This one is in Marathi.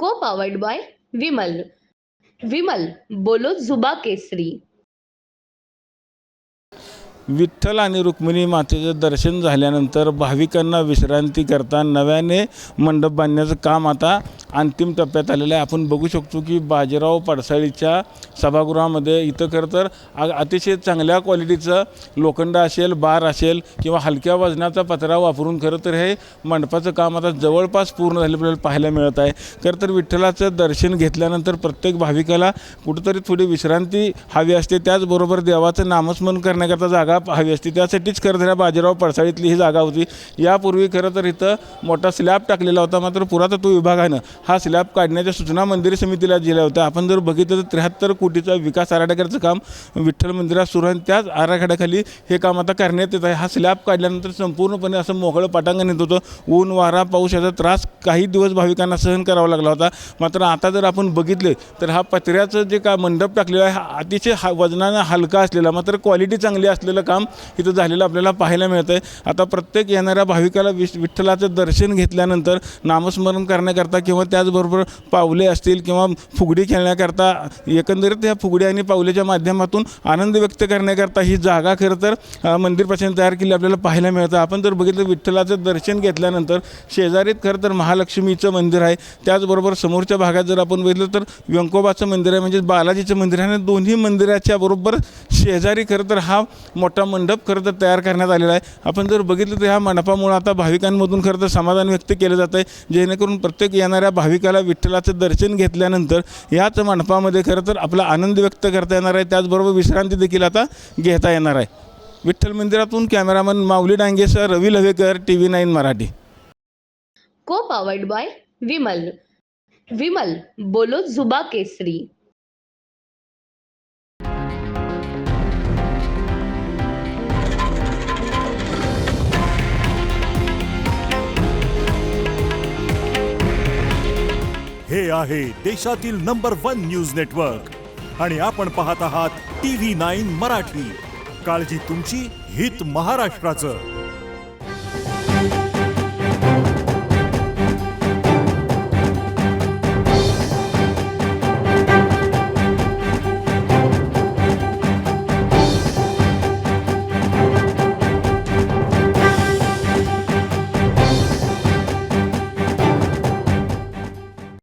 को पावर्ड बाय विमल. विमल बोलो जुबा केसरी. विठ्ठल आणि रुक्मिणी मातेचं दर्शन झाल्यानंतर भाविकांना विश्रांती करता नव्याने मंडप बांधण्याचं काम आता अंतिम टप्प्यात आलेलं आहे. आपण बघू शकतो की बाजीराव पडसाळीच्या सभागृहामध्ये इथं खरं तर अतिशय चांगल्या क्वालिटीचं लोखंड असेल, बार असेल किंवा हलक्या वजनाचा पत्रा वापरून खरं तर हे मंडपाचं काम आता जवळपास पूर्ण झालेलं आपल्याला पाहायला मिळत आहे. खरं तर विठ्ठलाचं दर्शन घेतल्यानंतर प्रत्येक भाविकाला कुठंतरी थोडी विश्रांती हवी असते. त्याचबरोबर देवाचं नामस्मरण करण्याकरता जागा हवी असते. त्यासाठीच खरं तर बाजीराव पडसाळीतली ही जागा होती. यापूर्वी खरं तर इथं मोठा स्लॅब टाकलेला होता, मात्र पुरातत्व विभागानं हा स्लॅब काढण्याच्या सूचना मंदिर समितीला दिल्या होत्या. आपण जर बघितलं तर 73 कोटीचा विकास आराखड्याचं काम विठ्ठल मंदिरात सुरू आहे. त्याच आराखड्याखाली हे काम आता करण्यात येत आहे. हा स्लॅब काढल्यानंतर संपूर्णपणे असं मोकळं पटांगण येत होतं. ऊन, वारा, पाऊस याचा त्रास काही दिवस भाविकांना सहन करावा लागला होता. मात्र आता जर आपण बघितले तर हा पत्र्याचं जे का मंडप टाकलेला आहे हा अतिशय वजनानं हलका असलेला मात्र क्वालिटी चांगली असलेलं काम इथं झालेलं आपल्याला पाहायला मिळतं आहे. आता प्रत्येक येणाऱ्या भाविकाला विठ्ठलाचं दर्शन घेतल्यानंतर नामस्मरण करण्याकरता किंवा त्याचबरोबर पावले असतील किंवा फुगडी खेळण्याकरता एकंदरीत ह्या फुगडी आणि पावलेच्या माध्यमातून आनंद व्यक्त करण्याकरता ही जागा खरं तर मंदिर प्रशासन तयार केली आपल्याला पाहायला मिळतं. आपण जर बघितलं विठ्ठलाचं दर्शन घेतल्यानंतर शेजारीत खरं तर महालक्ष्मीचं मंदिर आहे. त्याचबरोबर समोरच्या भागात जर आपण बघितलं तर व्यंकोबाचं मंदिर आहे, म्हणजे बालाजीचं मंदिर आहे. आणि दोन्ही मंदिराच्या बरोबर शेजारी खरं तर हा मोठा मंडप खरं तर तयार करण्यात आलेला आहे. आपण जर बघितलं तर ह्या मंडपामुळे आता भाविकांमधून खरं तर समाधान व्यक्त केलं जातं आहे, जेणेकरून प्रत्येक येणाऱ्या भाविकाला विठ्ठलाचं दर्शन घेतल्यानंतर याच मंडपामध्ये खरं तर आपला आनंद व्यक्त करता येणार आहे. त्याचबरोबर विश्रांती देखील आता घेता येणार आहे. विठ्ठल मंदिरातून कॅमेरामन माऊली डांगेसह रवी लवेकर, TV9 मराठी. को पावर्ड बाय विमल. विमल बोलो जुबा केसरी. हे आहे देशातील नंबर 1 न्यूज नेटवर्क आणि आपण पाहत आहात TV9 मराठी. काळजी तुमची, हित महाराष्ट्राचं.